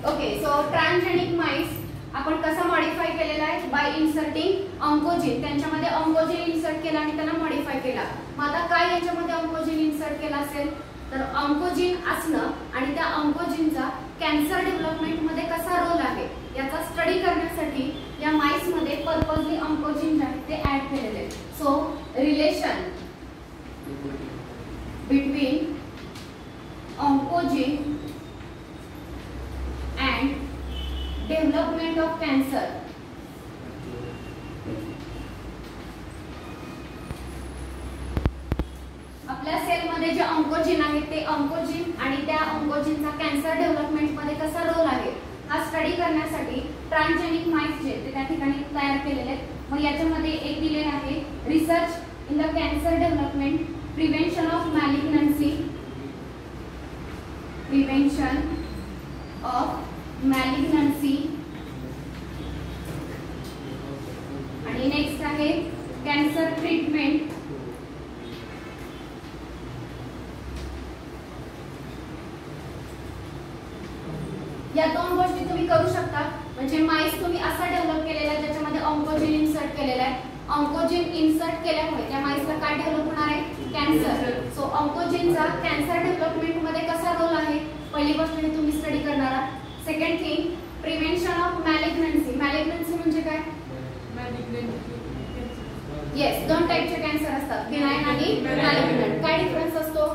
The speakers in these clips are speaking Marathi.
ओके, सो ट्रान्सजेनिक माइस आपण कसा मॉडिफाय केलेला आहे? By inserting oncogene. त्यांच्यामध्ये ऑन्कोजिन इन्सर्ट केला आणि त्यांना मॉडिफाय केला. मग आता काय याच्यामध्ये ऑन्कोजिन इन्सर्ट केला असेल? तर ऑन्कोजिन असणं आणि त्या ऑन्कोजिनचा कॅन्सर डेव्हलपमेंट मध्ये कसा रोल आहे याचा स्टडी करण्यासाठी या माइस मध्ये पर्पजली ऑन्कोजिन जे आहे ते ऍड केलेले आहे. So relation between oncogene and development of cancer. आपल्या सेल मध्ये जे ऑन्कोजिन आहे ते ऑन्कोजिन आणि त्या ऑन्कोजिनचा कॅन्सर डेव्हलपमेंट मध्ये कसा रोल आहे हा स्टडी करण्यासाठी ट्रान्सजेनिक माइस जे ते त्या ठिकाणी तयार केलेले आहेत. मग याच्यामध्ये एक दिलेले आहे research in the cancer development, prevention of malignancy, prevention of malignancy आणि नेक्स्ट आहे कॅन्सर ट्रीटमेंट. या दोन गोष्टी तुम्ही करू शकता. म्हणजे माइस तुम्ही असा डेव्हलप केलेला आहे ज्याच्यामध्ये ऑन्कोजिन इन्सर्ट केलेला आहे. ऑन्कोजिन इन्सर्ट केल्यामुळे त्या माइसला काय डेव्हलप होणार आहे? कॅन्सर. सो ऑन्कोजिनचा कॅन्सर डेव्हलपमेंट मध्ये कसा रोल आहे पहिली गोष्ट हे तुम्ही स्टडी करणार आहात. Second thing prevention of malignancy. Malignancy म्हणजे काय? येस, दोन टाइपचे कॅन्सर असतात, बिनाइन आणि मॅलिग्नंट. काय डिफरन्स असतो?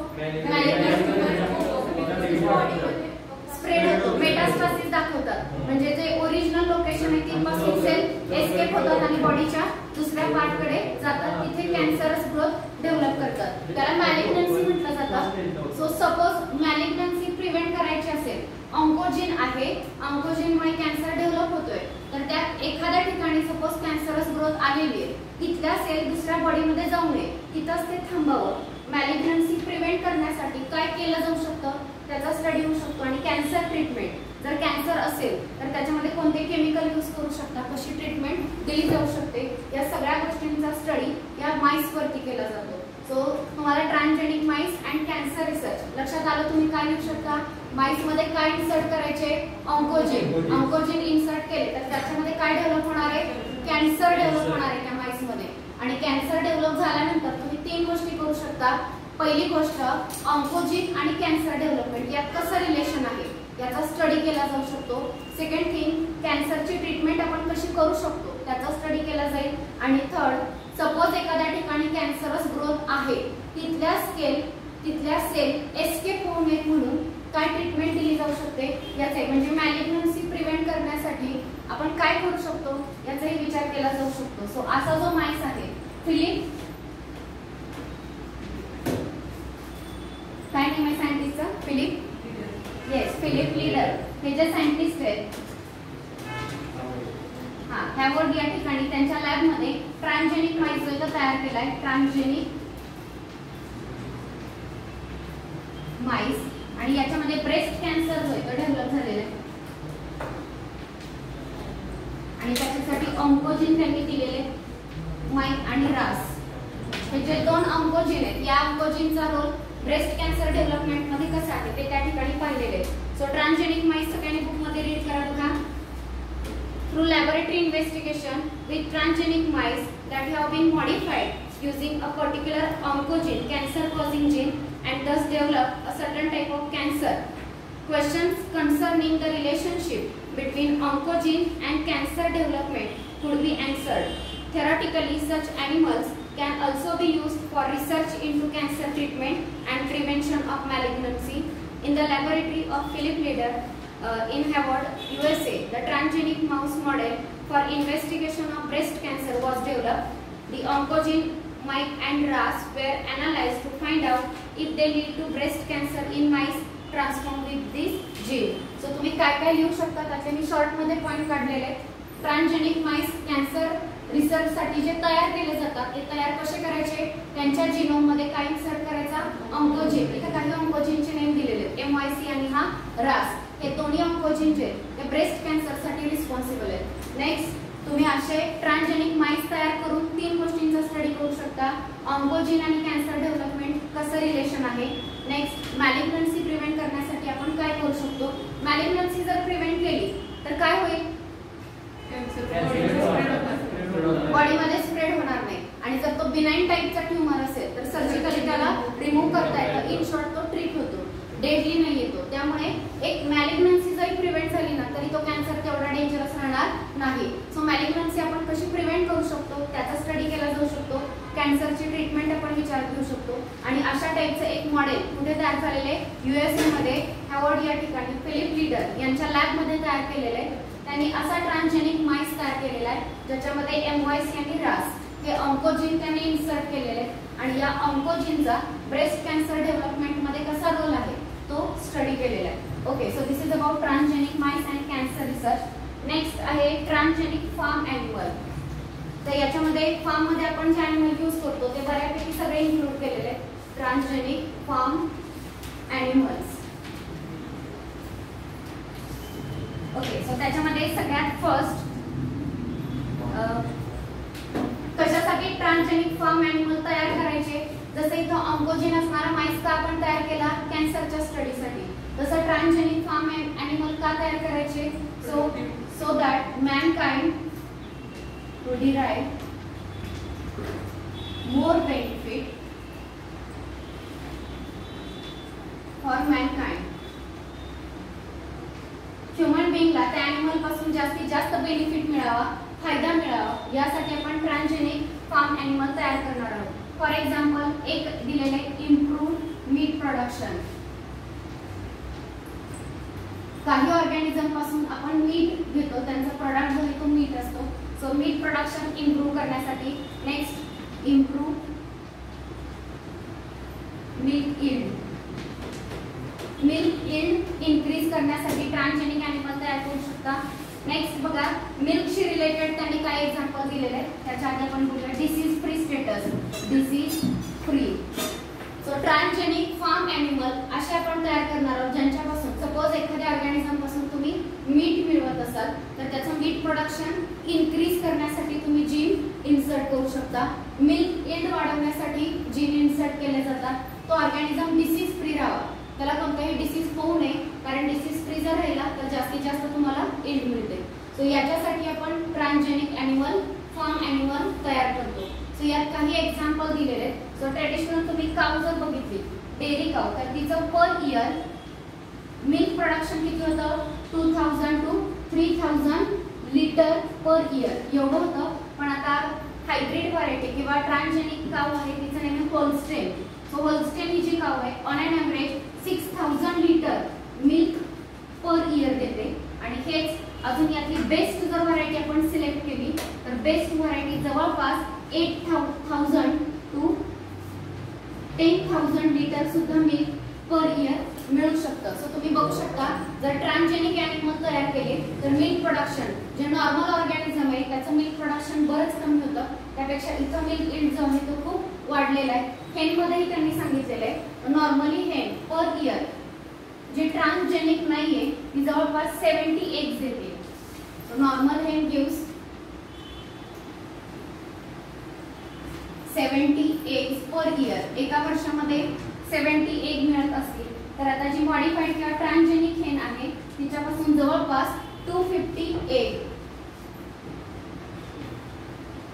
स्प्रेड होतो, मेटास्टासिस दाखवतात. म्हणजे जे ओरिजिनल लोकेशन आहे तिथपासून सेल एस्केप होतात आणि बॉडीच्या दुसऱ्या पार्ट कडे जातात, तिथे कॅन्सरस ग्रोथ डेव्हलप करतात. त्याला मॅलिग्नन्सी म्हटलं जातं. सो सपोज मॅलिग्नन्सी प्रिव्हेंट करायची असेल, ऑन्कोजिन आहे, ऑन्कोजिनमुळे कॅन्सर डेव्हलप होतोय, तर त्यात एखाद्या ठिकाणी सपोज कॅन्सरस ग्रोथ आलेली आहे, तिथल्या सेल दुसऱ्या बॉडीमध्ये जाऊ नये, तिथंच ते थांबावं. मॅलिग्नन्सी प्रिव्हेंट करण्यासाठी काय केलं जाऊ शकतं त्याचा स्टडी होऊ शकतो. आणि कॅन्सर ट्रीटमेंट, जर कॅन्सर असेल तर त्याच्यामध्ये कोणते केमिकल यूज करू शकता, कशी ट्रीटमेंट दिली जाऊ शकते, या सगळ्या गोष्टींचा स्टडी या माइस वरती केला जातो. सो तुम्हाला transgenic mice and cancer research लक्षात आलं. तुम्ही काय लिहू शकता? माइस मध्ये काय इन्सर्ट करायचे? ऑन्कोजिन. ऑन्कोजिन इन्सर्ट केले तर त्याच्यामध्ये काय डेव्हलप होणार आहे? कॅन्सर डेव्हलप होणार आहे त्या माइस मध्ये. आणि कॅन्सर डेव्हलप झाल्यानंतर तुम्ही तीन गोष्टी करू शकता. पहिली गोष्ट ऑन्कोजिन आणि कॅन्सर डेव्हलपमेंट यात कसं रिलेशन आहे याचा स्टडी केला जाऊ शकतो. सेकंड थिंग कॅन्सरची ट्रीटमेंट आपण कशी करू शकतो त्याचा स्टडी केला जाईल. आणि थर्ड सपोज एखाद्या ठिकाणी कॅन्सरस ग्रोथ आहे, तिथल्या सेल एस्केप होऊ नयेत म्हणून काय ट्रीटमेंट दिली जाऊ शकते याचे, म्हणजे मॅलिग्नन्सी प्रिव्हेंट करण्यासाठी आपण काय करू शकतो याचाही विचार केला जाऊ शकतो. सो असा जो माइस आहे फिलिप, काय नेम आहे सायंटिस्टचं? फिलिप. येस, फिलिप लीडर हे जे सायंटिस्ट आहेत हॅवर्ड या ठिकाणी त्यांच्या लॅब मध्ये ट्रान्सजेनिक माइस जो तयार केलाय, ट्रान्सजेनिक माइस, आणि याच्यामध्ये ब्रेस्ट कॅन्सर जो आहे तो डेव्हलप झालेला आहे. आणि त्याच्यासाठी ऑन्कोजिन त्यांनी दिलेले माइक आणि रास हे जे दोन ऑन्कोजिन आहेत, या ऑन्कोजिनचा रोल ब्रेस्ट कॅन्सर डेव्हलपमेंट मध्ये कसा आहे ते त्या ठिकाणी पाहिलेले आहे. सो ट्रान्सजेनिक माइस सगळ्यांनी बुक मध्ये रीड करा बघा. Through laboratory investigation with transgenic mice that have been modified using a particular oncogene, cancer-causing gene, and thus develop a certain type of cancer. Questions concerning the relationship between oncogene and cancer development could be answered. Theoretically, such animals can also be used for research into cancer treatment and prevention of malignancy. In the laboratory of Philip Leder in Harvard, USA, the transgenic mouse model for investigation of breast cancer was developed. The oncogene, mice and RAS were analyzed to find out if they lead to breast cancer in mice transformed with this gene. So तुम्ही काय लिहू शकता त्याचे मी शॉर्ट मध्ये पॉइंट काढलेले. ट्रान्सजेनिक माइस कॅन्सर रिसर्च साठी जे तयार केले जातात ते तयार कसे करायचे? त्यांच्या जीनोम मध्ये काय इन्सर्ट करायचा? ऑन्कोजिन. इथे काही ऑन्कोजिनचे नेम दिलेले आहेत, MYC आणि हा रास. हे दोन्ही ऑन्कोजिन जे ते ब्रेस्ट कॅन्सर साठी रिस्पॉन्सिबल आहेत. नेक्स्ट तुम्ही असे ट्रान्सजेनिक माइस तयार करून तीन गोष्टींचा स्टडी करू शकता. ऑन्कोजिन आणि कॅन्सर डेव्हलपमेंट कसं रिलेशन आहे. नेक्स्ट मॅलिग्नन्सी प्रिव्हेंट करण्यासाठी आपण काय करू शकतो. मॅलिग्नन्सी जर प्रिव्हेंट डेडली नाही येतो. त्यामुळे एक मॅलिग्नन्सी जरी प्रिव्हेंट झाली ना तरी तो कॅन्सर तेवढा डेंजरस राहणार नाही. सो मॅलिग्नन्सी आपण कशी प्रिव्हेंट करू शकतो त्याचा स्टडी केला जाऊ शकतो. कॅन्सरची ट्रीटमेंट आपण विचारात घेऊ शकतो. आणि अशा टाईपचं एक मॉडेल कुठे तयार झालेले USA मध्ये हॅवर्ड या ठिकाणी फिलिप लीडर यांच्या लॅबमध्ये तयार केलेले आहे. त्यांनी असा ट्रान्सजेनिक माईस तयार केलेला आहे ज्याच्यामध्ये MYC आणि RAS हे ऑन्कोजीन त्यांनी इन्सर्ट केलेले आहे. आणि या ऑन्कोजीनचा ब्रेस्ट कॅन्सर डेव्हलपमेंट मध्ये कसा रोल आहे तो स्टडी केलेला आहे. Okay, so this is about transgenic MICE and cancer research. Next आहे ट्रान्सजेनिक फार्म ॲनिमल. तर याच्यामध्ये फार्म मध्ये आपण जे ॲनिमल यूज करतो ते बऱ्यापैकी सगळे इन्क्लूड केलेले आहेत. Transgenic farm animals. Okay, so त्याच्यामध्ये सगळ्यात फर्स्ट कशासाठी ट्रान्सजेनिक फार्म ॲनिमल तयार करायचे. जसं इथं ऑन्कोजीन असणारा माईस का आपण तयार केला कॅन्सरच्या स्टडीसाठी, तसं ट्रान्सजेनिक फार्म ॲनिमल का तयार करायचे. So that mankind to derive more benefit for mankind. Human बिंगला त्या ॲनिमल पासून जास्तीत जास्त बेनिफिट मिळावा, फायदा मिळावा यासाठी आपण ट्रान्सजेनिक फार्म ॲनिमल तयार करणार आहोत. फॉर एक्झाम्पल एक दिलेले इम्प्रूव्ह मीट प्रोडक्शन. काही ऑर्गॅनिझम पासून आपण मीट घेतो, त्यांचा प्रोडक्ट जो आहे तो मीट असतो. सो मीट प्रोडक्शन इम्प्रूव्ह करण्यासाठी. Next improve milk yield. Milk yield increase करण्यासाठी ट्रान्सजेनिक ॲनिमल तयार करू शकता. नेक्स्ट बघा मिल्कशी रिलेटेड त्यांनी काही एक्झाम्पल दिलेले आहेत. त्याच्या आधी आपण बोलूया disease free status. Disease free. So transgenic farm animal असे आपण तयार करणार आहोत ज्यांच्यापासून सपोज एखाद्या ऑर्गॅनिझम पासून तुम्ही मीट मिळवत असाल तर त्याचं मीट प्रोडक्शन इन्क्रीज करण्यासाठी तुम्ही जीन इन्सर्ट करू शकता. मिल्क यील्ड वाढवण्यासाठी जीन इन्सर्ट केले जातात. तो ऑर्गॅनिझम डिसीज फ्री राहावा, त्याला कोणताही डिसीज होऊ नये, कारण डिसीज फ्री जर राहिला तर जास्तीत जास्त तुम्हाला यील्ड मिळते. सो याच्यासाठी आपण ट्रान्सजेनिक ॲनिमल फार्म ॲनिमल तयार करतो. सो यात काही एक्झाम्पल दिलेले आहेत. सो ट्रेडिशनल तुम्ही काव जर बघितली डेअरी काव तर तिचं पर इयर मिल्क प्रोडक्शन किती होतं 2000 to 3000 लिटर पर इयर एवढं होतं. पण आता हायब्रिड व्हरायटी किंवा ट्रान्सजेनिक काव आहे तिचं नेहमी होलस्टेन. सो होलस्टेन ही जी काव आहे on an average 6000 litre milk per year देते. आणि हेच अजून यातली बेस्ट जर व्हरायटी आपण सिलेक्ट केली तर बेस्ट व्हरायटी जवळपास 8000 to 10,000 लिटर सुद्धा मिल्क पर इयर मिळू शकतं. सो तुम्ही बघू शकता जर ट्रान्सजेनिक ॲनिमल तयार केले तर मिल्क प्रोडक्शन जे नॉर्मल ऑर्गॅनिझम आहे त्याचं मिल्क प्रोडक्शन बरंच कमी होतं. त्यापेक्षा इथं मिल्क यील्ड जो आहे तो खूप वाढलेला आहे. हेनमध्येही त्यांनी सांगितलेलं आहे नॉर्मली हेन पर इयर जे ट्रान्सजेनिक नाहीये ती जवळपास 70 एग्स देते. नॉर्मल हेन गिव्स 70 एग्स पर इयर. एका वर्षामध्ये 70 एग मिळत असतील तर आता जी मॉडिफाईड किंवा ट्रान्सजेनिक हेन आहे तिच्यापासून जवळपास 250 एग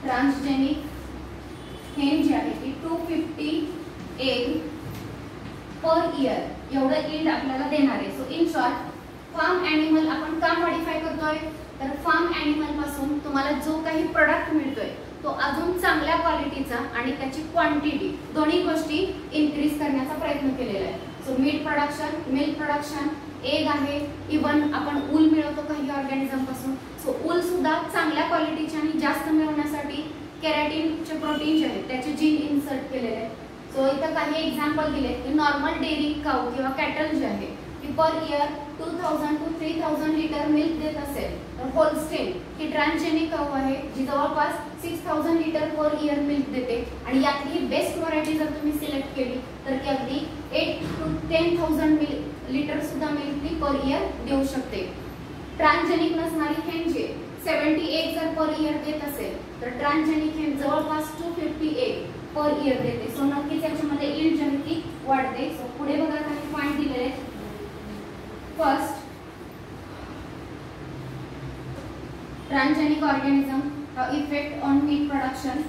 ट्रान्सजेनिक हेन जी आहे ती 250 एग पर इयर एवढं यील्ड आपल्याला देणार आहे. So in short farm animal आपण का मॉडिफाय करतोय तर फार्म ॲनिमल पासून तुम्हाला जो काही प्रोडक्ट मिळतोय तो अजून चांगल्या क्वालिटीचा आणि त्याची क्वांटिटी दोन्ही गोष्टी इन्क्रीज करण्याचा प्रयत्न केलेला आहे. So meat production, milk production, egg आहे, इवन आपण ऊल मिळवतो काही ऑर्गॅनिझम पासून. सो ऊल सुद्धा चांगल्या क्वालिटीचे आणि जास्त मिळवण्यासाठी केराटिनचे प्रोटीन जे आहेत त्याचे जीन इन्सर्ट केलेले आहेत. सो इथं काही एक्झाम्पल दिले की नॉर्मल डेअरी काऊ किंवा कॅटल जे आहे ती per year 2000 to 3000 litre milk देत असेल तर होलस्टेन ही ट्रान्सजेनिक काऊ आहे जी जवळपास 6000 लिटर पर इयर मिल्क देते. आणि यातली बेस्ट व्हरायटी जर तुम्ही सिलेक्ट केली तर ती अगदी 8 to 10,000 लिटर सुद्धा मिल्क ती पर इयर देऊ शकते. ट्रान्सजेनिक नसणारी हेन जे 70 एग जर पर इयर देत असेल तर ट्रान्सजेनिक हेन जवळपास 250 एग पर इयर देते. सो नक्कीच याच्यामध्ये यील्ड जी आहे ती वाढते. सो पुढे बघा काही पॉईंट दिलेले आहेत. First, transgenic organism effect on meat production.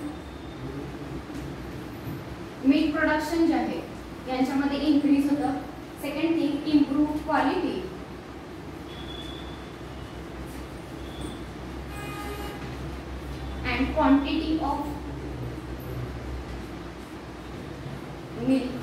Meat production जे आहे यांच्यामध्ये इन्क्रीज होतं. Second thing, improve quality. And quantity of milk.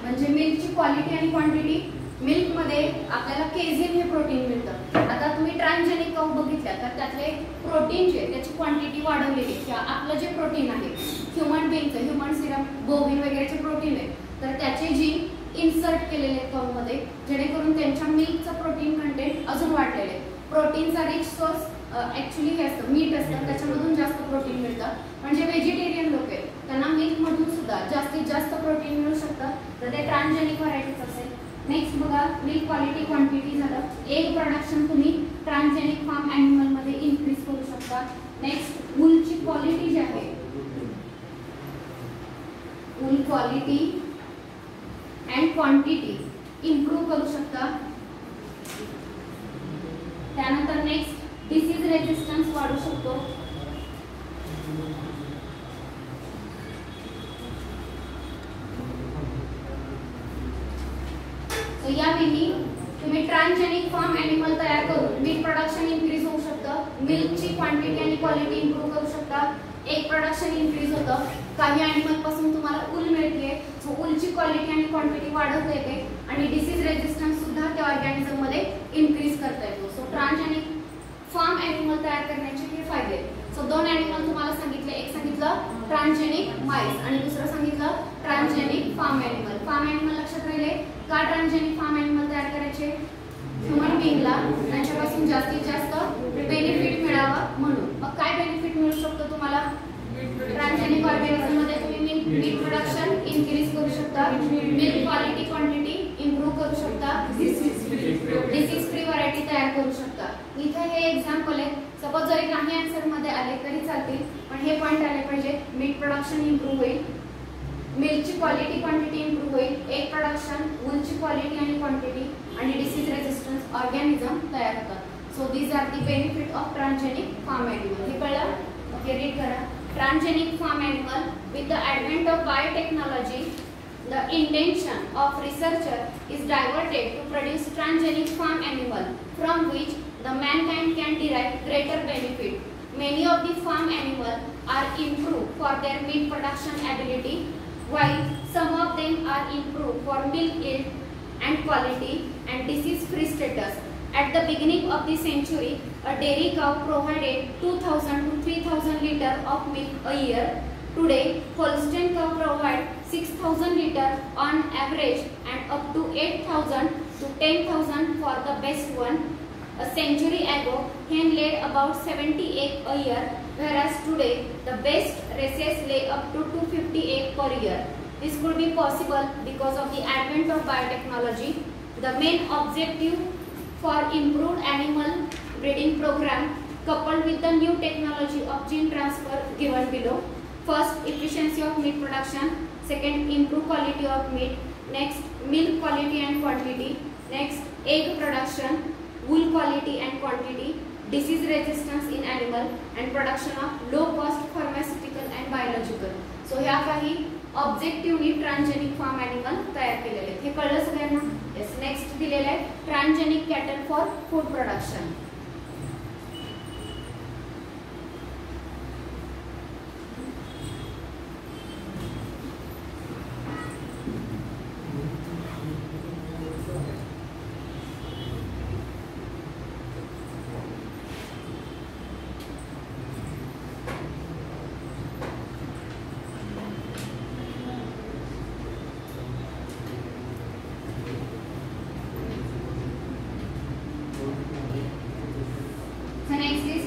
म्हणजे मिल्कची क्वालिटी आणि क्वांटिटी. मिल्क मध्ये आपल्याला केझिन हे प्रोटीन मिळतं. आता तुम्ही ट्रान्सजेनिक काऊ बघितल्या तर त्यातले प्रोटीन जे त्याची क्वांटिटी वाढवलेली किंवा आपलं जे प्रोटीन आहे ह्युमन बीइंगचं, ह्युमन सिरम, बोविन वगैरेचे प्रोटीन आहे तर त्याचे जीन इन्सर्ट केलेले आहेत काऊ मध्ये जेणेकरून त्यांच्या मिल्कचं प्रोटीन कंटेंट अजून वाढलेलं आहे. प्रोटीनचा रिच सोर्स ऍक्च्युली हे असतं मीट असतं, त्याच्यामधून जास्त प्रोटीन मिळतं. म्हणजे व्हेजिटेरियन लोक आहेत त्यांना मिल्क मधून सुद्धा जास्तीत जास्त प्रोटीन मिळू शकतं तर ते ट्रान्सजेनिक व्हरायटीज असेल. नेक्स्ट बघा, मिल्क क्वालिटी क्वांटिटी झालं. एग प्रोडक्शन तुम्ही ट्रान्सजेनिक फार्म ॲनिमल मध्ये इन्क्रीज करू शकता. नेक्स्ट वूलची क्वालिटी जी आहे, wool quality and quantity improve करू शकता. त्यानंतर नेक्स्ट डिसीज रेजिस्टन्स वाढू शकतो. तो यावेळी तुम्ही ट्रान्सजेनिक फार्म ॲनिमल तयार करून मिल्क प्रोडक्शन इन्क्रीज होऊ शकतं. मिल्कची क्वांटिटी आणि क्वालिटी इम्प्रूव्ह करू शकता. एग प्रोडक्शन इन्क्रीज होतं. काही ॲनिमल पासून तुम्हाला ऊल मिळते सो ऊलची क्वालिटी आणि क्वांटिटी वाढत येते आणि डिसीज रेजिस्टन्स सुद्धा त्या ऑर्गॅनिझम मध्ये इन्क्रीज करता येतो. सो ट्रान्सजेनिक फार्म ॲनिमल तयार करण्याचे हे फायदे. सो दोन ॲनिमल तुम्हाला सांगितले, एक सांगितलं ट्रान्सजेनिक माईस आणि दुसरं सांगितलं transgenic farm animal. Farm animal लक्षात राहिले का? ट्रान्सजेनिक फार्म ॲनिमल तयार करायचे ह्युमन बीइंगला त्यांच्यापासून जास्तीत जास्त बेनिफिट मिळावा म्हणून. मग काय बेनिफिट मिळू शकतो तुम्हाला? ट्रान्सजेनिक ऑर्गॅनिझम मध्ये तुम्ही मिल्क प्रोडक्शन इन्क्रीज करू शकता, मिल्क क्वालिटी क्वांटिटी इम्प्रूव्ह करू शकता, डिसीज फ्री व्हरायटी तयार करू शकता. इथे हे एक्झाम्पल आहे. सपोज जरी काही आन्सर मध्ये आले तरी चालतील पण हे पॉइंट आले पाहिजे. मिल्क प्रोडक्शन इम्प्रूव्ह होईल, मिल्कची क्वालिटी क्वांटिटी इम्प्रूव्ह होईल, एग प्रोडक्शन, वूलची क्वालिटी आणि क्वांटिटी आणि डिसीज रेजिस्टन्स ऑर्गॅनिझम तयार होतात. So these are the benefit of transgenic farm animal. हे कळलं? ओके, रीड करा. Transgenic farm animal. With the advent of biotechnology, the intention of researcher is diverted to produce transgenic farm animal from which the mankind can derive greater benefit. Many of the farm animals are improved for their meat production ability, while some of them are improved for milk yield and quality and disease-free status. At the beginning of the century, a dairy cow provided 2,000 to 3,000 liters of milk a year. Today, Holstein cow provide 6,000 liters on average and up to 8,000 to 10,000 for the best one. A century ago, hen laid about 70 eggs a year, whereas today the best races lay up to 250 eggs per year. This could be possible because of the advent of biotechnology. The main objective for improved animal breeding program coupled with the new technology of gene transfer given below. First, efficiency of meat production. Second, improved quality of meat. Next, milk quality and quantity. Next, egg production, wool quality and quantity, disease resistance in animal and production of low cost pharmaceutical and biological. So ह्या काही ऑब्जेक्टिव्हली ट्रान्सजेनिक फार्म ॲनिमल तयार केलेले आहेत. हे कळलं सगळ्यांना? येस. नेक्स्ट दिलेलं आहे transgenic cattle for food production.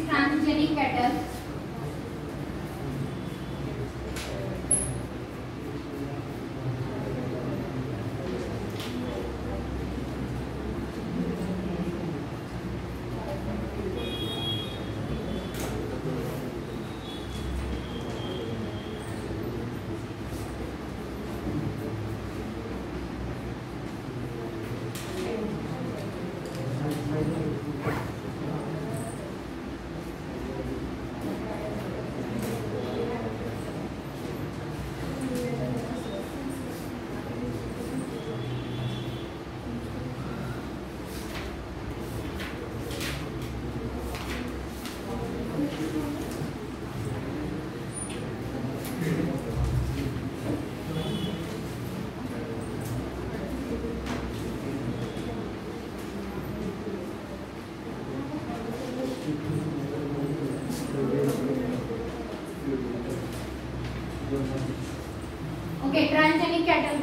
Transgenic cattle.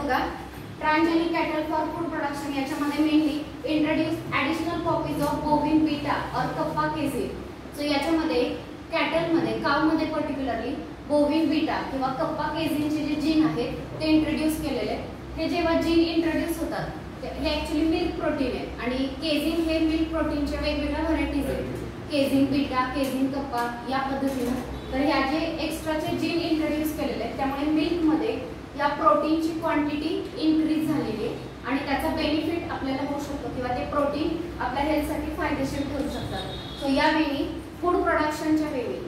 बघा, transgenic cattle for food production याच्यामध्ये mainly introduce additional copies of bovine beta और कप्पा केझिन. सो याच्यामध्ये कॅटलमध्ये कावमध्ये पर्टिक्युलरली बोविन बीटा किंवा कप्पा केझिनचे जे जीन आहेत ते इंट्रोड्यूस केलेले. हे जेव्हा जीन इंट्रोड्यूस होतात हे ॲक्च्युली मिल्क प्रोटीन आहे आणि केझिन हे मिल्क प्रोटीनच्या वेगवेगळ्या व्हरायटीज आहेत. केझिन बीटा, केझिन कप्पा या पद्धतीनं. तर ह्या जे एक्स्ट्राचे जीन इंट्रोड्यूस केलेले आहेत त्यामुळे मिल्कमध्ये या प्रोटीनची क्वांटिटी इन्क्रीज झालेली आहे आणि त्याचा बेनिफिट आपल्याला होऊ शकतो किंवा ते प्रोटीन आपल्या हेल्थसाठी फायदेशीर ठरू शकतात. सो यावेळी फूड प्रोडक्शनच्या वेळी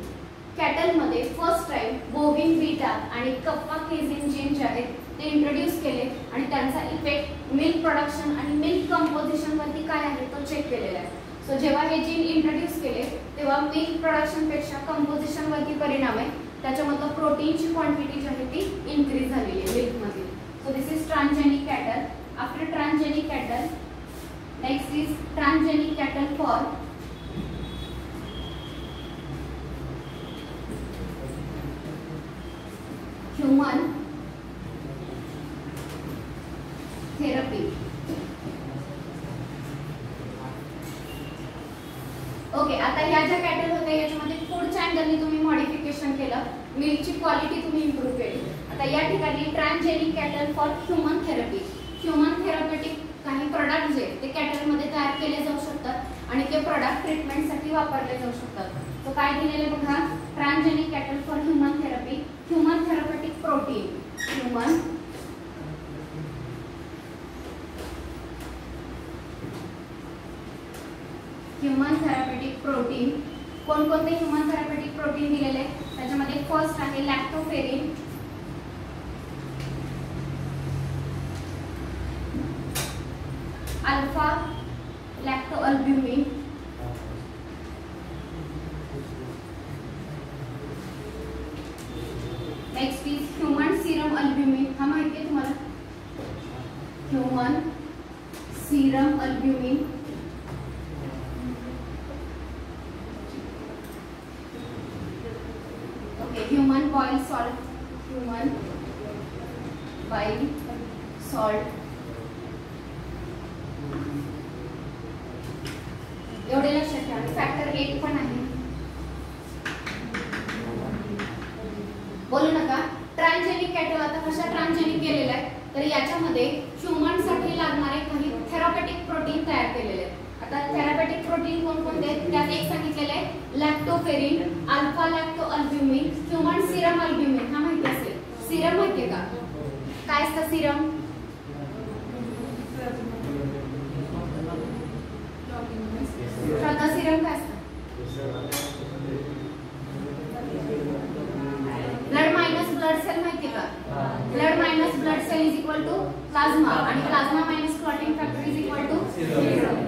कॅटलमध्ये फर्स्ट टाइम बोविन बीटा आणि कप्पा केझिन जीन जे आहेत ते इंट्रोड्यूस केले आणि त्यांचा इफेक्ट मिल्क प्रोडक्शन आणि मिल्क कंपोजिशनवरती काय आहे तो चेक केलेला आहे. सो जेव्हा हे जीन इंट्रोड्यूस केले तेव्हा मिल्क प्रोडक्शनपेक्षा कंपोजिशनवरती परिणाम आहे. त्याच्यामधलं प्रोटीनची क्वांटिटी जी आहे ती इन्क्रीज झालेली आहे मिल्कमध्ये. So this is transgenic cattle. After transgenic cattle next is transgenic cattle for human therapy. Okay, आता ह्या ज्या कॅटल होत्या याच्यामध्ये फूडच्या अँगलने तुम्ही मॉडिफिकेशन केलं, मिल्कची क्वालिटी तुम्ही इम्प्रूव्ह केली. आता या ठिकाणी transgenic cattle for human therapy. Human therapeutic काही प्रोडक्ट जे ते कॅटलमध्ये तयार केले जाऊ शकतात आणि ते प्रोडक्ट ट्रीटमेंटसाठी वापरले जाऊ शकतात. तो काय दिलेले बघा, transgenic cattle for human therapy. Human therapeutic protein, human therapeutic protein. कोणकोणते ह्यूमन थेरपेटिक प्रोटीन दिलेले त्याच्यामध्ये फर्स्ट आहे lactoferrin, alpha lactalbumin, next is human serum albumin. हा माहिती आहे तुम्हाला, human serum albumin. Human bile salt, human bile salt. एवढे लक्षात ठेवा. फॅक्टर 8 पण आहे. बोलू नका. ट्रान्सजेनिक कॅटल आता कशा ट्रान्सजेनिक केलेला आहे तर याच्यामध्ये ह्यूमन साठी लागणारे काही थेरपेटिक प्रोटीन तयार केलेले आहेत. आता थेरपेटिक प्रोटीन कोणकोणते आहेत त्यात एक सांगितलेले आहे lactoferrin, alpha लॅक्टोअल्ब्युमिन, human serum albumin. हा माहिती असेल. सीरम माहिती आहे का, काय असतं सीरम? श्रद्धा, सीरम काय असतं? ब्लड मायनस ब्लड सेल माहिती का? Blood minus blood cell is equal to plasma आणि plasma minus clotting factor is equal to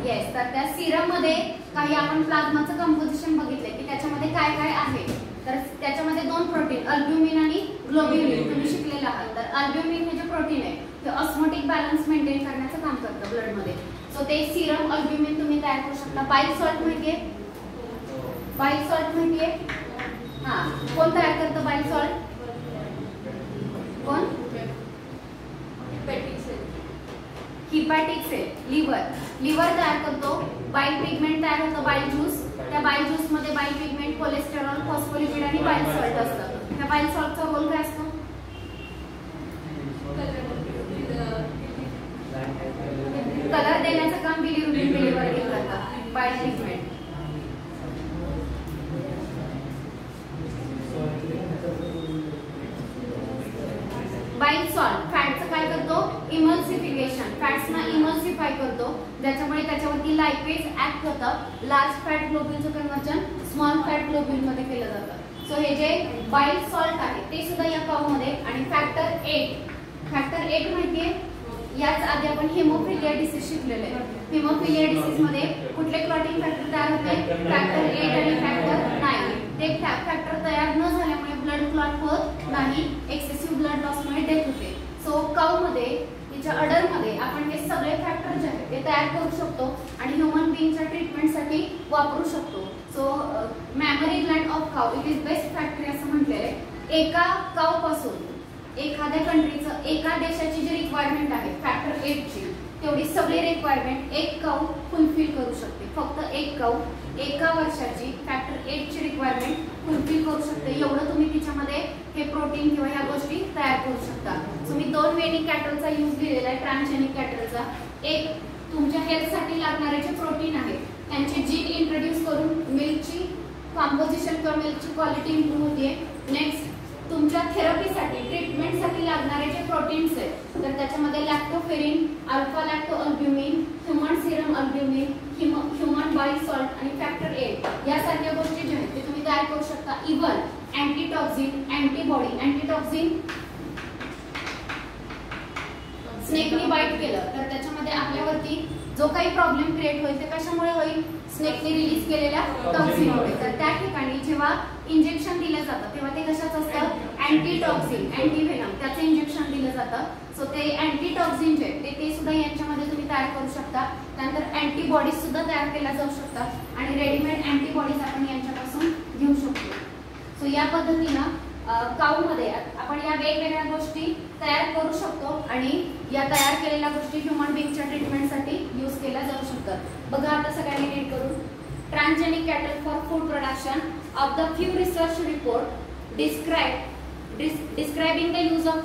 yes. तर त्या सीरम मध्ये काही आपण प्लाझ्माचं कंपोजिशन बघितलंय की त्याच्यामध्ये काय काय आहे. तर त्याच्यामध्ये दोन प्रोटीन अल्ब्युमिन आणि ग्लोब्युलिन तुम्ही शिकलेला आहात. तर अल्ब्युमिन हे जे प्रोटीन आहे ते ऑस्मोटिक बॅलन्स मेंटेन करण्याचं काम करतं ब्लड मध्ये. सो ते सीरम अल्ब्युमिन तुम्ही तयार करू शकता. बाईल सॉल्ट माहितीये? बाईल सॉल्ट माहितीये? हा, कोण तयार करतं बाईल सॉल्ट? कोण? हिपॅटिक सेल, लिव्हर. लिव्हर तयार करतो. बाईल पिगमेंट तयार होतं, बाईल ज्यूस. त्या बाईल ज्यूस मध्ये बाईल पिगमेंट, कोलेस्टेरॉल, फॉस्फोलिपिड आणि बाईल सॉल्ट असतं. त्या बाईल सॉल्टचा रोल काय असतो? कलर देण्याचं काम बिलिरुबिन बिलिव्हर करतात. बाईल पिगमेंट. बाईल सॉल्ट फॅटचं काय करतो? इमल्सिफिकेशन. फॅट्सना इमल्सिफाय करतो ज्याच्यामुळे त्याच्यावरती लायपेज ऍक्ट होतं. लार्ज फॅट ग्लोब्युलचं कन्वर्जन स्मॉल फॅट ग्लोब्युल मध्ये केलं जातं. सो हे जे बाईल सॉल्ट आहे ते सुद्धा या काऊमध्ये. आणि फॅक्टर 8. फॅक्टर 8 माहितीये? याच आधी आपण हिमोफिलिया डिसीज शिकलेले आहे. हिमोफिलिया डिसीज मध्ये कुठले क्लॉटिंग फॅक्टर तयार होते? फॅक्टर 8 आणि फॅक्टर 9. ते फॅक्टर तयार न झाल्यामुळे ब्लड क्लॉट होत नाही, एक्सेसिव्ह ब्लड लॉस मुळे डेथ होते. सो काऊ मध्ये तिच्या अडर मध्ये आपण हे सगळे फॅक्टर जे आहेत ते तयार करू शकतो आणि ह्यूमन बीइंगच्या ट्रीटमेंटसाठी वापरू शकतो. So memory Gland of cow it is best factory असं म्हटलेलं आहे. एका काऊ पासून एखाद्या कंट्रीचं, एका देशाची जी रिक्वायरमेंट आहे फॅक्टर 8 ची, तेवढी सगळी रिक्वायरमेंट एक काऊ फुलफिल करू शकते. फक्त एक काऊ एका वर्षाची फॅक्टर 8 ची रिक्वायरमेंट फुलफिल करू शकते. एवढं तुम्ही तिच्यामध्ये हे प्रोटीन किंवा ह्या गोष्टी तयार करू शकता. सो मी 2 वेनी कॅटलचा यूज दिलेला आहे, ट्रान्सजेनिक कॅटलचा. एक तुमच्या हेल्थसाठी लागणारे जे प्रोटीन आहे त्यांचे जीन इंट्रोड्यूस करून मिल्कची कॉम्पोजिशन किंवा मिल्कची क्वालिटी इम्प्रूव्ह होते. नेक्स्ट तुमच्या थेरपीसाठी, ट्रीटमेंटसाठी लागणारे जे प्रोटीन्स आहेत तर त्याच्यामध्ये lactoferrin, alpha lacto albumin, human serum albumin, human bile salt आणि फॅक्टर 8 यासारख्या गोष्टी ज्या आहेत ते तुम्ही तयार करू शकता. Even antitoxin, antibody. अँटीटॉक्झिन स्नेकनी बाईट केलं तर त्याच्यामध्ये आपल्यावरती जो काही प्रॉब्लेम क्रिएट होईल ते कशामुळे होईल? स्नेकने रिलीज केलेल्या टॉक्सिनमुळे. तर त्या ठिकाणी जेव्हा इंजेक्शन दिलं जातं तेव्हा ते कशाचं असतं? अँटीटॉक्सिन, अँटीव्हेनम त्याचं इंजेक्शन दिलं जातं. सो ते अँटीटॉक्सिन जे ते सुद्धा यांच्यामध्ये तुम्ही तयार करू शकता. त्यानंतर अँटीबॉडीज सुद्धा तयार केल्या जाऊ शकतात आणि रेडीमेड अँटीबॉडीज आपण यांच्यापासून घेऊ शकतो. सो या पद्धतीनं काऊमध्ये आपण या वेगवेगळ्या गोष्टी तयार करू शकतो आणि या तयार केलेल्या गोष्टी ह्युमन बीइंगच्या ट्रीटमेंटसाठी यूज केल्या जाऊ शकतात. बघा आता सगळ्यांनी नीट करून. Transgenic cattle for food production of the few research report describing the use of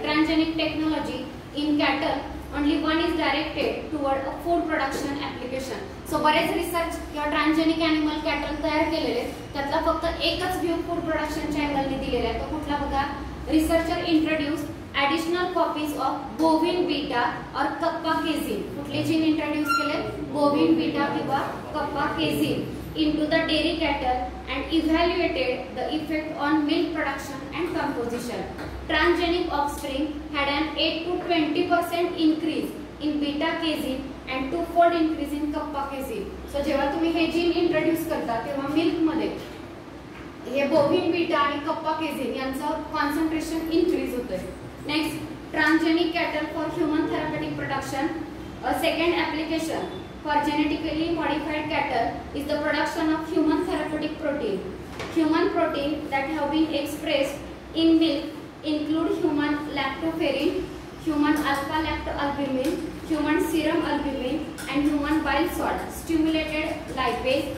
transgenic technology in cattle, only one is directed toward a food production application. So बरेच रिसर्च किंवा ट्रान्सजेनिक एनिमल कॅटल तयार केलेले त्यातला फक्त एकच व्ह्यू फूड प्रोडक्शनच्या अँगलने दिलेला आहे. तो कुठला बघा? Researcher introduce additional copies of bovine beta और कप्पा केझिन. कुठले जीन इंट्रोड्यूस केले? बोविन बीटा किंवा कप्पा केझिन into the dairy cattle and evaluated the effect on milk production and composition. Transgenic offspring had an 8 to 20% increase in beta casein and 2-fold increase in kappa casein. So जेव्हा तुम्ही हे जीन इंट्रोड्यूस करता तेव्हा मिल्क मध्ये हे बोविन बीटा आणि कप्पा केझिन यांचं कॉन्सन्ट्रेशन इन्क्रीज होतंय. Next transgenic cattle for human therapeutic production. A second application for genetically modified cattle is the production of human therapeutic protein. Human protein that have been expressed in milk include human lactoferrin, human alpha lactoalbumin, human serum albumin, and human bile salt, stimulated lipase.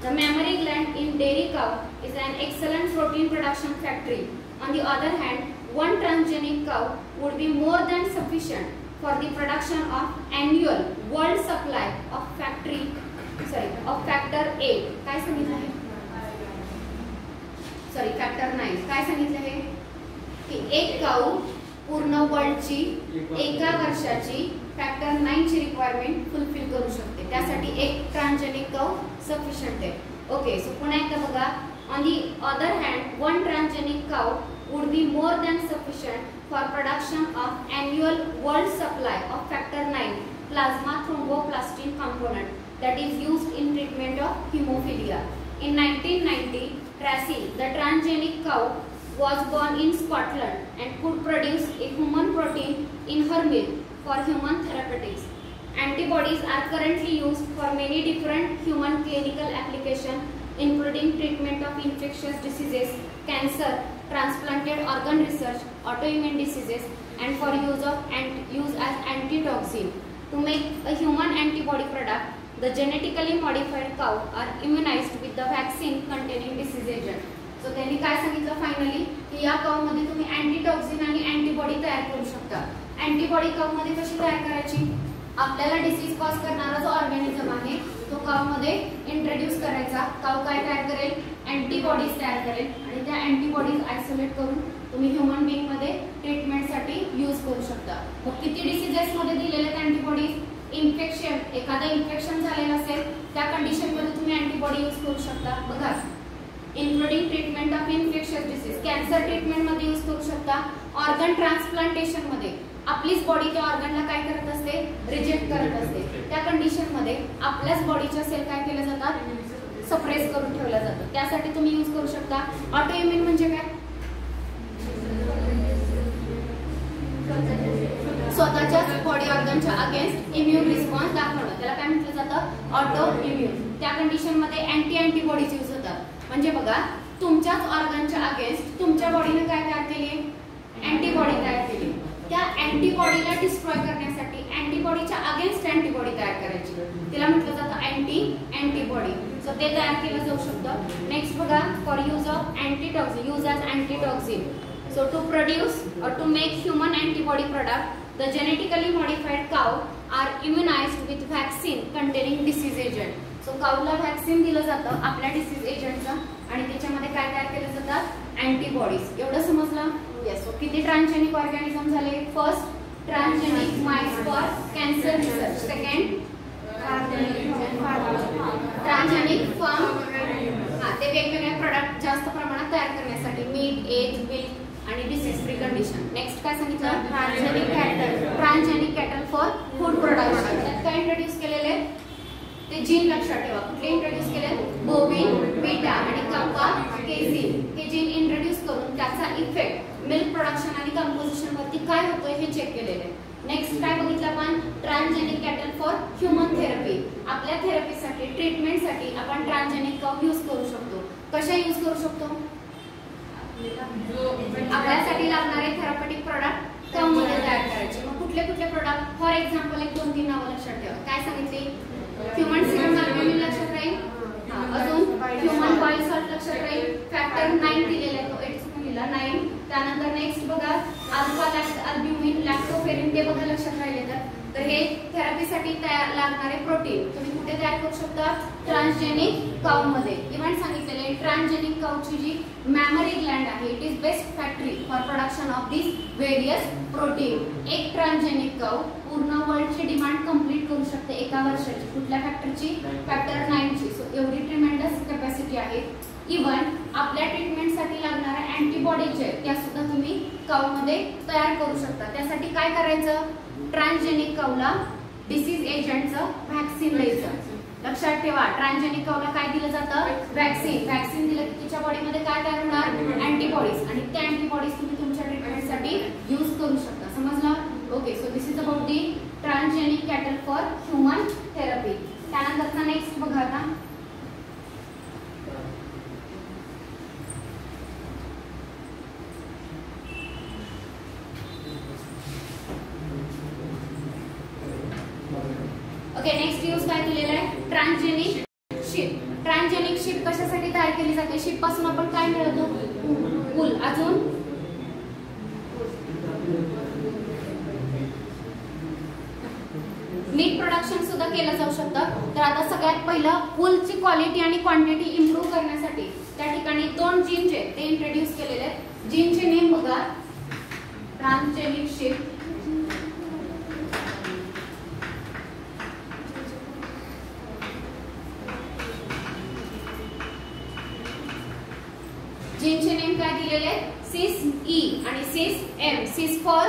The mammary gland in dairy cow is an excellent protein production factory. On the other hand, one transgenic cow would be more than sufficient for the production of annual world supply of factor 8. काय सांगितलं आहे? फॅक्टर 9. काय सांगितलं आहे की एक काऊ पूर्ण वर्ल्डची एका वर्षाची फॅक्टर 9 ची रिक्वायरमेंट फुलफिल करू शकते. त्यासाठी एक ट्रान्सजेनिक काऊ सफिशियंट आहे. ओके, सो पुन्हा एकदा बघा. On the other hand one transgenic cow would be more than sufficient for production of annual world supply of factor 9 plasma thromboplastin component that is used in treatment of hemophilia. In 1990, Tracy, the transgenic cow, was born in Scotland and could produce a human protein in her milk for human therapeutics. Antibodies are currently used for many different human clinical applications, including treatment of infectious diseases, cancer, transplanted organ research, autoimmune diseases, and for use as antitoxin. To make a human antibody product, the genetically modified cow are immunized with the vaccine containing disease agent. So त्यांनी काय सांगितलं फायनली की या काऊ मध्ये तुम्ही अँटीटॉक्सिन आणि अँटीबॉडी तयार करू शकता. अँटीबॉडी काऊ मध्ये कशी तयार करायची? आपल्याला डिसीज कॉज करणारा जो ऑर्गॅनिझम आहे तो काऊ मध्ये इंट्रोड्यूस करायचा. काऊ काय तयार करेल? अँटीबॉडीज तयार करेल आणि त्या अँटीबॉडीज आयसोलेट करून तुम्ही ह्युमन बीइंग मध्ये ट्रीटमेंटसाठी यूज करू शकता. मग किती डिसीजेस मध्ये दिलेले आहेत अँटीबॉडीज? इन्फेक्शन, एखादा इन्फेक्शन झालेलं असेल त्या कंडिशन मध्ये तुम्ही अँटीबॉडी यूज करू शकता. बघा, including treatment of infectious disease, cancer treatment मध्ये यूज करू शकता. ऑर्गन ट्रान्सप्लांटेशन मध्ये आपलीच बॉडी त्या ऑर्गनला काय करत असते? रिजेक्ट करत असते. त्या कंडिशन मध्ये आपल्याच बॉडीच्या सेल काय केल्या जातात? सप्रेस करून ठेवल्या जातात. त्यासाठी तुम्ही यूज करू शकता. ऑटोइम्युन म्हणजे काय? स्वतःच्याच बॉडी ऑर्गनच्या अगेन्स्ट इम्युन रिस्पॉन्स दाखवणं, त्याला काय म्हटलं जातं? ऑटोइम्युन. त्या कंडिशन मध्ये अँटीबॉडीज यूज होतात. म्हणजे बघा, तुमच्याच ऑर्गनच्या अगेन्स्ट तुमच्या बॉडीने काय तयार केली? अँटीबॉडी तयार केली. त्या अँटीबॉडीला डिस्ट्रॉय करण्यासाठी अँटीबॉडीच्या अगेन्स्ट अँटीबॉडी तयार करायची, तिला म्हटलं जातं अँटीबॉडी. सो ते तयार केलं जाऊ शकतं. नेक्स्ट बघा, for use of antitoxin, use as antitoxin. So to produce और to make human antibody product, the genetically modified cow are immunized with vaccine containing disease agent. So काऊला व्हॅक्सिन दिलं जातं आपल्या डिसीज एजंटचं आणि त्याच्यामध्ये काय तयार केलं जातात, अँटीबॉडीज. एवढं समजलं? येस. सो किती ट्रान्सजेनिक ऑर्गॅनिझम झाले? First transgenic mice for cancer research, second transgenic form, ते वेगवेगळे प्रोडक्ट जास्त प्रमाणात तयार करण्यासाठी, मीट, एग, मिल्क आणि डिसीज फ्री कंडिशन. नेक्स्ट काय सांगितलं? Transgenic cattle for food production. त्यात काय इंट्रोड्यूस केलेले ते जीन लक्षात ठेवा. कुठले इंट्रोड्यूस केले? बोविन, बीटा आणि कप्पा केझिन हे जीन इंट्रोड्यूस करून त्याचा इफेक्ट मिल्क प्रोडक्शन आणि कंपोजिशन वरती काय होतोय हे चेक केलेले. नेक्स्ट काय बघितलं आपण? Transgenic cattle for human therapy. आपल्या थेरपीसाठी, ट्रीटमेंटसाठी आपण ट्रान्सजेनिक काऊ यूज करू शकतो. कशा यूज करू शकतो? आपल्यासाठी लागणारे थेरपेटिक प्रोडक्ट काऊ मध्ये तयार करायचे. मग कुठले कुठले प्रोडक्ट? फॉर एक्झाम्पल एक 2-3 नावं लक्षात ठेवा. काय सांगितले? ह्यूमन सिरम अल्ब्युमिन लक्षात राहील. अजून ह्यूमन बॉईल सॉल्ट लक्षात राहील. फॅक्टर 9 दिलेला आहे, तो 8 चुकून लिहिला 9. त्यानंतर नेक्स्ट बघा, अल्फा अल्ब्युमिन, लॅक्टोफेरिन, ते बघा लक्षात राहिले तर हे थेरपीसाठी लागणारे प्रोटीन तुम्ही कुठे तयार करू शकता? ट्रान्सजेनिक काऊ मध्ये. इव्हन सांगितलेले ट्रान्सजेनिक काऊची जी मॅमरी ग्लँड आहे, it is best factory for production of this various protein. एक ट्रान्सजेनिक काऊ पूर्ण वर्ल्डची डिमांड कंप्लीट करू शकते एका वर्षाची. कुठल्या फॅक्टरची? फॅक्टर 9 ची. सो एवढी ट्रिमेंडस कॅपॅसिटी आहे. इव्हन आपल्या ट्रीटमेंटसाठी लागणाऱ्या अँटीबॉडीज आहेत त्या सुद्धा तुम्ही काऊ मध्ये तयार करू शकता. त्यासाठी काय करायचं? ट्रान्सजेनिक काऊला डिसीज एजंटचं व्हॅक्सिन द्यायचं. लक्षात ठेवा, ट्रान्सजेनिक काऊला काय दिलं जातं? व्हॅक्सिन. व्हॅक्सिन दिलं की तिच्या बॉडीमध्ये काय तयार होणार? अँटीबॉडीज. आणि त्या अँटीबॉडीज तुम्ही तुमच्या ट्रीटमेंटसाठी यूज करू शकता. समजलं? Okay. So this is about the transgenic cattle for human therapy. त्यानंतरचा नेक्स्ट बघा आता, ओके. नेक्स्ट यूज काय दिलेला आहे? Transgenic ship. ट्रान्सजेनिक शिप कशासाठी तयार केली जाते? शिप पासून आपण काय मिळवतो? वूल. अजून मीट प्रोडक्शन सुद्धा केलं जाऊ शकतं. तर आता सगळ्यात पहिलं वूलची क्वालिटी आणि क्वांटिटी इम्प्रूव्ह करण्यासाठी त्या ठिकाणी 2 जीन जे ते इंट्रोड्यूस केलेले आहेत. जीनचे नेम बघा, ट्रान्सजेनिक शिप, जीनचे नेम काय दिलेले आहेत? सिस ई आणि cys M. Cys for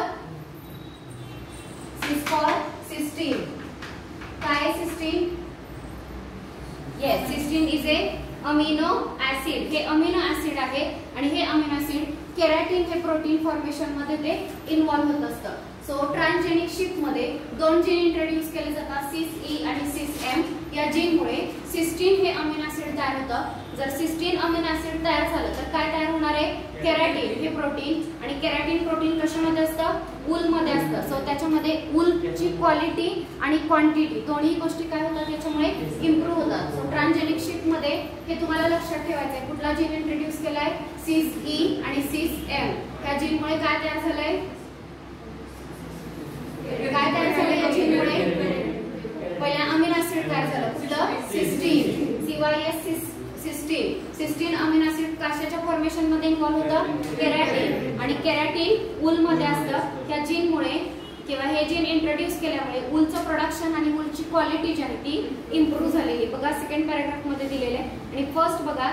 cysteine. काय cysteine? Yes, cysteine is a amino acid. हे अमिनो ऍसिड आहे आणि हे अमिनो ऍसिड केराटिन हे प्रोटीन फॉर्मेशन मध्ये ते इन्व्हॉल्व होत असतं. सो ट्रान्सजेनिक शिप मध्ये 2 जीन इंट्रोड्यूस केले जातात, सिस ई आणि सिस एम. या जीनमुळे सिस्टीन हे अमिनो ऍसिड तयार होतं. जर सिस्टीन अमिनो ऍसिड तयार झालं तर काय तयार होणार आहे? केराटिन हे प्रोटीन. आणि केराटिन प्रोटीन कशामध्ये असतं? वूल मध्ये असतं. सो त्याच्यामध्ये वूलची क्वालिटी आणि क्वांटिटी दोन्ही गोष्टी काय होतात त्याच्यामुळे इम्प्रूव्ह होतात. सो ट्रान्सजेनिक शिप मध्ये हे तुम्हाला लक्षात ठेवायचं आहे. कुठला जीन इंट्रोड्यूस केलाय? सिस ई आणि सिस एम. त्या जीनमुळे काय तयार झालंय? काय तयार झालंय या जीनमुळे? पहिला अमिनो ऍसिड तयार झालं. कुठलं? Cysteine. CYS cysteine amino acid कशाच्या फॉर्मेशन मध्ये इन्व्हॉल्व होतं? केराटिन. आणि केराटिन वूल मध्ये असतं. त्या जीन मुळे किंवा हे जीन इंट्रोड्यूस केल्यामुळे वूलचं प्रोडक्शन आणि वूलची क्वालिटी जी आहे ती इम्प्रूव्ह झालेली. बघा सेकंड पॅराग्राफ मध्ये दिलेले आहे. आणि फर्स्ट बघा,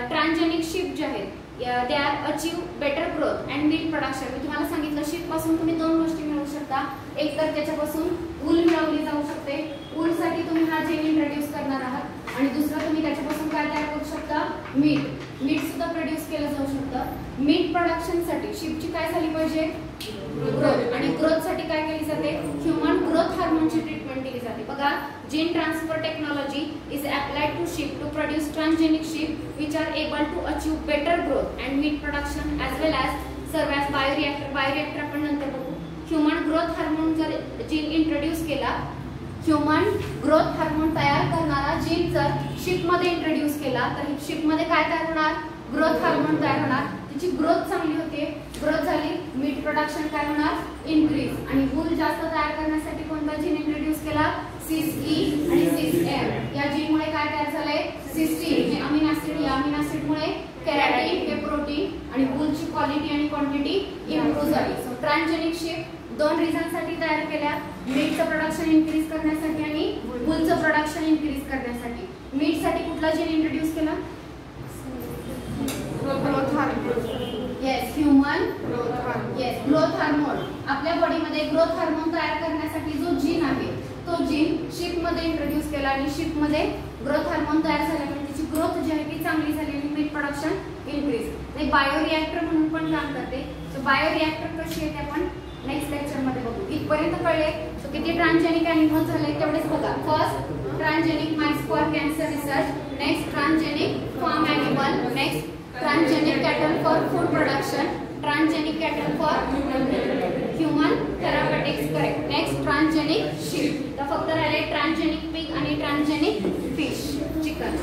ट्रान्सजेनिक शिप जे आहेत they are achieve better growth and meat production. मी तुम्हाला सांगितलं शिप पासून तुम्ही 2 गोष्टी मिळवू शकता. एक तर त्याच्यापासून वूल मिळवली जाऊ शकते. वूल साठी तुम्ही हा जीन इंट्रोड्यूस करणार आहात आणि दुसरं तुम्ही त्याच्यापासून काय तयार करू शकता? मीट सुद्धा प्रोड्यूस केलं जाऊ शकतं. मीट प्रोडक्शन साठी शिपची काय झाली पाहिजे? ग्रोथ. आणि ग्रोथ साठी काय केली जाते? ह्यूमन ग्रोथ हार्मोनची ट्रीटमेंट केली जाते. बघा, gene transfer technology is applied to sheep to produce transgenic sheep which are able to achieve better growth and meat production as well as सर्व ॲज बायोरिएक्टर. बायोरिएक्टर आपण नंतर बघू. ह्युमन ग्रोथ हार्मोन जर जीन इंट्रोड्यूस केला, ह्युमन ग्रोथ हार्मोन तयार करणारा जीन जर शिपमध्ये इंट्रोड्यूस केला तर शिपमध्ये काय तयार होणार? ग्रोथ हार्मोन तयार होणार. तिची ग्रोथ चांगली होते, ग्रोथ झाली, मीट प्रोडक्शन काय होणार? इन्क्रीज. आणि वूल जास्त तयार करण्यासाठी कोणता जीन इंट्रोड्यूस केला? सिस ई आणि सिस एम. या जीनमुळे काय तयार झालंय? सिस्टीन हे अमीनो ऍसिड. या अमीनो ऍसिडमुळे केराटिन हे प्रोटीन आणि वूलची क्वालिटी आणि क्वांटिटी इम्प्रूव्ह झाली. सो ट्रान्सजेनिक शिप 2 रिझनसाठी तयार केल्या. मीटचं प्रोडक्शन इन्क्रीज करण्यासाठी आणि वूलचं प्रोडक्शन इन्क्रीज करण्यासाठी. मीटसाठी कुठला जीन इंट्रोड्यूस केला? Growth hormone. Yes, human growth hormone. आपल्या बॉडीमध्ये ग्रोथ हार्मोन तयार करण्यासाठी जो जीन आहे तो जीन शिपमध्ये इंट्रोड्यूस केला आणि शिपमध्ये ग्रोथ हार्मोन तयार झाल्यामुळे तिची ग्रोथ जी आहे ती चांगली झाली आणि मीट प्रोडक्शन इन्क्रीज. ते बायोरिएक्टर म्हणून पण काम करते. सो बायोरिएक्टर कशी आहे ते आपण नेक्स्ट लेक्चरमध्ये बघू. इथपर्यंत कळले. सो किती ट्रान्सजेनिक ॲनिमल्स झाले तेवढेच बघा. First transgenic mice for cancer research, next transgenic farm animal, next transgenic cattle for food production, transgenic cattle for human therapeutics. Correct. Next transgenic sheep. तर फक्त राहिले ट्रान्सजेनिक पिग आणि ट्रान्सजेनिक फिश चिकन.